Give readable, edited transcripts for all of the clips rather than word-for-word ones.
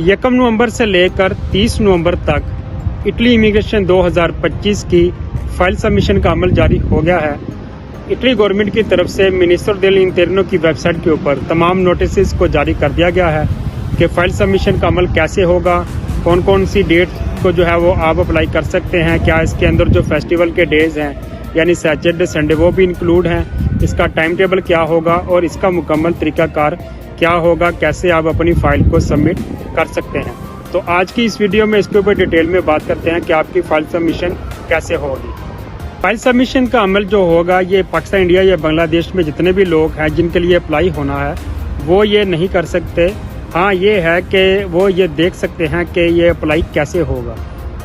1 नवंबर से लेकर 30 नवंबर तक इटली इमिग्रेशन 2025 की फाइल सबमिशन का अमल जारी हो गया है। इटली गवर्नमेंट की तरफ से मिनिस्टर डेल इंटरनो की वेबसाइट के ऊपर तमाम नोटिस को जारी कर दिया गया है कि फाइल सबमिशन का अमल कैसे होगा, कौन कौन सी डेट को जो है वो आप अप्लाई कर सकते हैं, क्या इसके अंदर जो फेस्टिवल के डेज हैं यानी सैटरडे संडे वो भी इंक्लूड हैं, इसका टाइम टेबल क्या होगा और इसका मुकम्मल तरीकाकार क्या होगा, कैसे आप अपनी फ़ाइल को सबमिट कर सकते हैं। तो आज की इस वीडियो में इसके ऊपर डिटेल में बात करते हैं कि आपकी फ़ाइल सबमिशन कैसे होगी। फाइल सबमिशन का अमल जो होगा ये पाकिस्तान, इंडिया या बांग्लादेश में जितने भी लोग हैं जिनके लिए अप्लाई होना है वो ये नहीं कर सकते। हाँ, ये है कि वो ये देख सकते हैं कि ये अप्लाई कैसे होगा।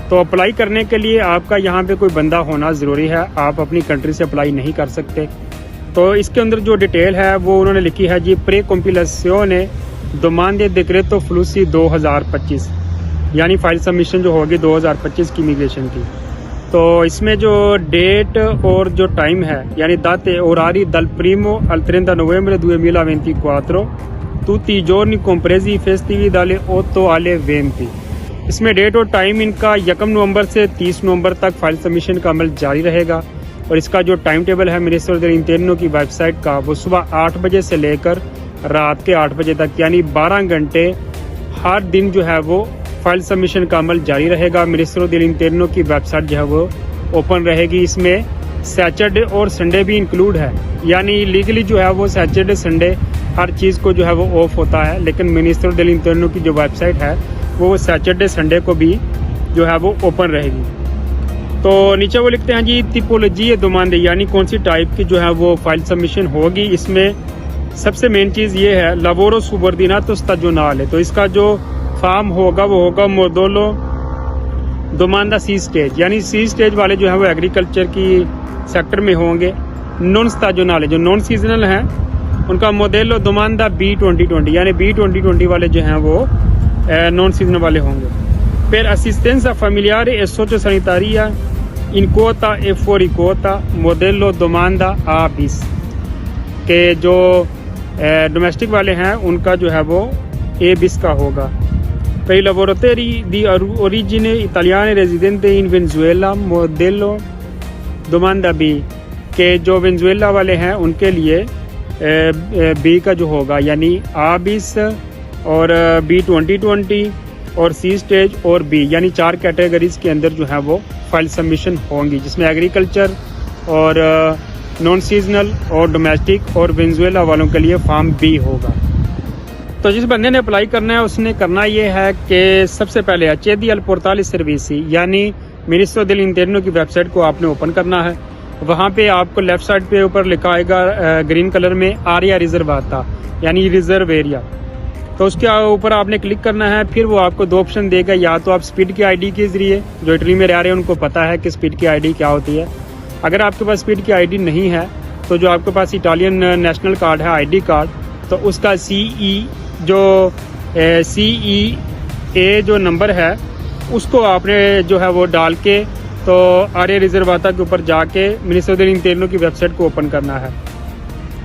तो अप्लाई करने के लिए आपका यहाँ पे कोई बंदा होना ज़रूरी है, आप अपनी कंट्री से अप्लाई नहीं कर सकते। तो इसके अंदर जो डिटेल है वो उन्होंने लिखी है जी, प्रे कॉम्पिलासियोने दोमांदे डिक्रेतो फ्लूसी 2025, यानी फाइल सबमिशन जो होगी 2025 की इमिग्रेशन की। तो इसमें जो डेट और जो टाइम है यानी दाते ओरारी दल Primo al 30 novembre 2024 tutti i giorni compresi i festivi dalle 8 alle 20। इसमें डेट और टाइम इनका 1 नवंबर से 30 नवंबर तक फाइल सबमिशन का अमल जारी रहेगा और इसका जो टाइम टेबल है मिनिस्टर डेल इंटरनो की वेबसाइट का वो सुबह 8 बजे से लेकर रात के 8 बजे तक यानी 12 घंटे हर दिन जो है वो फाइल सबमिशन का अमल जारी रहेगा। मिनिस्टर डेल इंटरनो की वेबसाइट जो है वो ओपन रहेगी। इसमें सैटरडे और संडे भी इंक्लूड है, यानी लीगली जो है वो सैटरडे संडे हर चीज़ को जो है वो ऑफ होता है, लेकिन मिनिस्टर डेल इंटरनो की जो वेबसाइट है वो सैटरडे संडे को भी जो है वो ओपन रहेगी। तो नीचे वो लिखते हैं जी, टिपोलॉजी दोमांदे यानी कौन सी टाइप की जो है वो फाइल सबमिशन होगी। इसमें सबसे मेन चीज़ ये है लावोरो सुबॉर्डिनातो स्टाजोनाले। तो इसका जो फार्म होगा वो होगा मोडोलो दोमांदा सी स्टेज, यानी सी स्टेज वाले जो है वो एग्रीकल्चर की सेक्टर में होंगे। नॉन स्टाजोनाले जो नॉन सीजनल हैं उनका मोडेलो दोमांदा B2020, यानी B2020 वाले जो हैं वो नॉन सीजनल वाले होंगे। फिर असिस्टेंसा फैमिलियारे e सोशियो-सैनिटारिया इन Kota e fuori Kota मोडेलो दोमांदा A-bis के जो डोमेस्टिक वाले हैं उनका जो है वो A-bis का होगा। Per i lavoratori di origine italiana residente in Venezuela modello domanda B, के जो वेनेजुएला वाले हैं उनके लिए बी का जो होगा यानी A-bis और B2020 और सी स्टेज और बी, यानी 4 कैटेगरीज के अंदर जो है वो फाइल सबमिशन होंगी, जिसमें एग्रीकल्चर और नॉन सीजनल और डोमेस्टिक और वेनेजुएला वालों के लिए फॉर्म बी होगा। तो जिस बंदे ने अप्लाई करना है उसने करना ये है कि सबसे पहले accedi al portale servizi यानी मिनिस्टर डेल इंटरनो की वेबसाइट को आपने ओपन करना है। वहाँ पे आपको लेफ्ट साइड पे ऊपर लिखा आएगा ग्रीन कलर में आरिया रिजर्वाता यानी रिजर्व एरिया। तो उसके ऊपर आपने क्लिक करना है। फिर वो आपको 2 ऑप्शन देगा, या तो आप स्पीड की आईडी के ज़रिए, जो इटली में रह रहे हैं उनको पता है कि स्पीड की आईडी क्या होती है। अगर आपके पास स्पीड की आईडी नहीं है तो जो आपके पास इटालियन नेशनल कार्ड है आईडी कार्ड, तो उसका CE जो नंबर है उसको आपने जो है वो डाल के तो आर्या रिजर्वाता के ऊपर जाके मिनिस्टर डेल इंटरनो की वेबसाइट को ओपन करना है।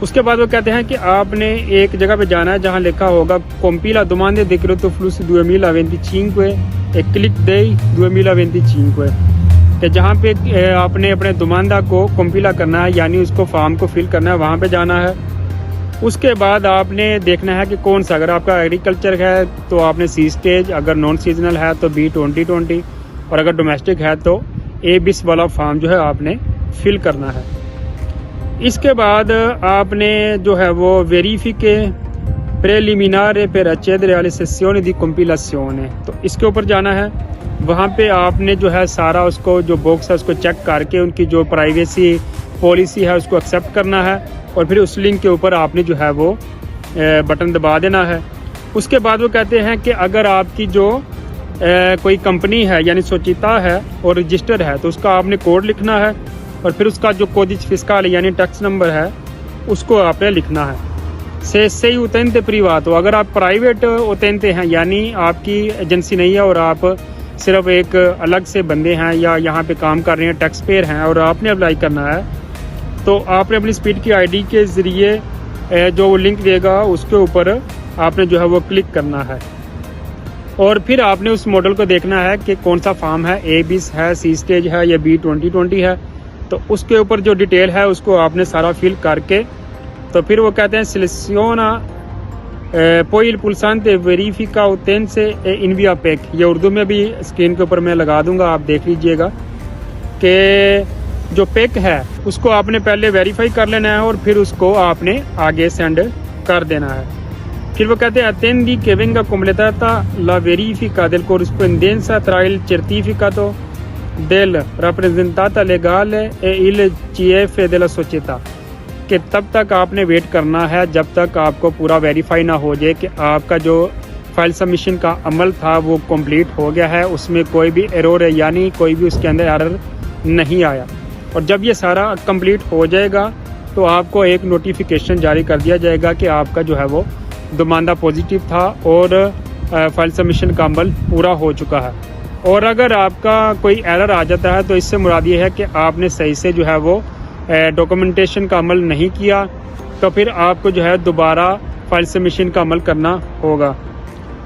उसके बाद वो कहते हैं कि आपने एक जगह पे जाना है जहां लिखा होगा कॉम्पिला दोमांदे डिक्रेतो फ्लूसी 2025 e क्लिक दे 2025, तो जहाँ पे आपने अपने दोमांदा को कॉम्पिला करना है यानी उसको फॉर्म को फिल करना है, वहाँ पे जाना है। उसके बाद आपने देखना है कि कौन सा, अगर आपका एग्रीकल्चर है तो आपने सी स्टेज, अगर नॉन सीजनल है तो B2020 और अगर डोमेस्टिक है तो A-bis वाला फॉर्म जो है आपने फिल करना है। इसके बाद आपने जो है वो वेरीफिके प्रेलिमिनारे per accedere alle sessioni di compilazione, तो इसके ऊपर जाना है। वहाँ पे आपने जो है सारा उसको जो बॉक्स है उसको चेक करके उनकी जो प्राइवेसी पॉलिसी है उसको एक्सेप्ट करना है और फिर उस लिंक के ऊपर आपने जो है वो बटन दबा देना है। उसके बाद वो कहते हैं कि अगर आपकी जो कोई कंपनी है यानी सोचिता है और रजिस्टर है तो उसका आपने कोड लिखना है और फिर उसका जो कोडिज फिस्कल यानी टैक्स नंबर है उसको आपने लिखना है। से उतनते प्रिवात हो, अगर आप प्राइवेट उतनते हैं यानी आपकी एजेंसी नहीं है और आप सिर्फ एक अलग से बंदे हैं या यहाँ पे काम कर रहे हैं, टैक्स पेयर हैं और आपने अप्लाई करना है, तो आपने अपनी स्पीड की आईडी के ज़रिए जो वो लिंक देगा उसके ऊपर आपने जो है वो क्लिक करना है। और फिर आपने उस मॉडल को देखना है कि कौन सा फार्म है, A20 है, C स्टेज है या B2020 है। तो उसके ऊपर जो डिटेल है उसको आपने सारा फिल करके, तो फिर वो कहते हैं सिलेक्शिona poi il pulsante verifica utenze e invia PEC। ये उर्दू में भी स्क्रीन के ऊपर मैं लगा दूंगा, आप देख लीजिएगा कि जो PEC है उसको आपने पहले वेरीफाई कर लेना है और फिर उसको आपने आगे सेंड कर देना है। फिर वो कहते हैं attendi che venga completata la verifica del corrispondenza tra il certificato del rappresentante legale e il CF della società, कि तब तक आपने वेट करना है जब तक आपको पूरा वेरीफाई ना हो जाए कि आपका जो फाइल सबमिशन का अमल था वो कंप्लीट हो गया है, उसमें कोई भी एरर है, यानी कोई भी उसके अंदर एरर नहीं आया। और जब ये सारा कंप्लीट हो जाएगा तो आपको एक नोटिफिकेशन जारी कर दिया जाएगा कि आपका जो है वो दोमांदा पॉजिटिव था और फाइल सबमिशन का अमल पूरा हो चुका है। और अगर आपका कोई एरर आ जाता है तो इससे मुराद ये है कि आपने सही से जो है वो डॉक्यूमेंटेशन का अमल नहीं किया, तो फिर आपको जो है दोबारा फाइल सबमिशन का अमल करना होगा।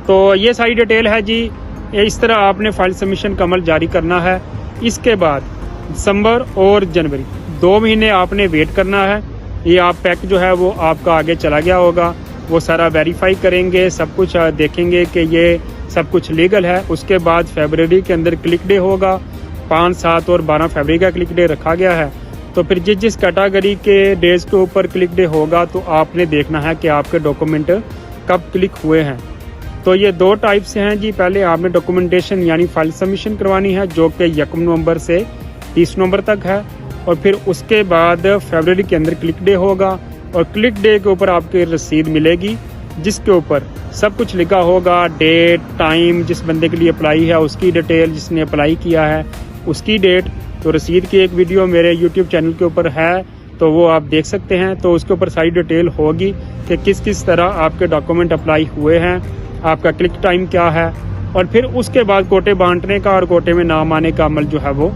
तो ये सारी डिटेल है जी, इस तरह आपने फाइल सबमिशन का अमल जारी करना है। इसके बाद दिसंबर और जनवरी 2 महीने आपने वेट करना है। ये आप पैक जो है वो आपका आगे चला गया होगा, वो सारा वेरीफाई करेंगे, सब कुछ देखेंगे कि ये सब कुछ लीगल है। उसके बाद फरवरी के अंदर क्लिक डे होगा, 5, 7 और 12 फरवरी का क्लिक डे रखा गया है। तो फिर जिस कैटेगरी के डेज के ऊपर क्लिक डे होगा तो आपने देखना है कि आपके डॉक्यूमेंट कब क्लिक हुए हैं। तो ये 2 टाइप से हैं जी। पहले आपने डॉक्यूमेंटेशन यानी फाइल सबमिशन करवानी है जो कि 1 नवंबर से 30 नवंबर तक है, और फिर उसके बाद फरवरी के अंदर क्लिक डे होगा और क्लिक डे के ऊपर आपकी रसीद मिलेगी जिसके ऊपर सब कुछ लिखा होगा, डेट, टाइम, जिस बंदे के लिए अप्लाई है उसकी डिटेल, जिसने अप्लाई किया है उसकी डेट। तो रसीद की एक वीडियो मेरे YouTube चैनल के ऊपर है, तो वो आप देख सकते हैं। तो उसके ऊपर सारी डिटेल होगी कि किस किस तरह आपके डॉक्यूमेंट अप्लाई हुए हैं, आपका क्लिक टाइम क्या है, और फिर उसके बाद कोटे बांटने का और कोटे में नाम आने का अमल जो है वो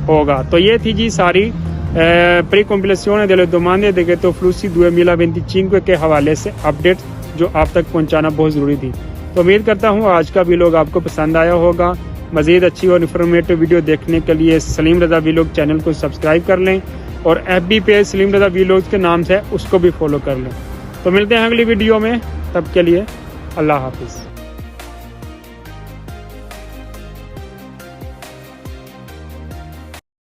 होगा। तो ये थी जी सारी प्री-कंप्लेसिone delle domande decreto flussi 2025 के हवाले से अपडेट जो आप तक पहुंचाना बहुत ज़रूरी थी। तो उम्मीद करता हूँ आज का वीडियो आपको पसंद आया होगा। मज़ीद अच्छी और इन्फॉर्मेटिव वीडियो देखने के लिए सलीम रज़ा वीलॉग चैनल को सब्सक्राइब कर लें और FB पेज सलीम रज़ा वीलॉग के नाम से उसको भी फॉलो कर लें। तो मिलते हैं अगली वीडियो में, तब के लिए अल्लाह हाफिज़।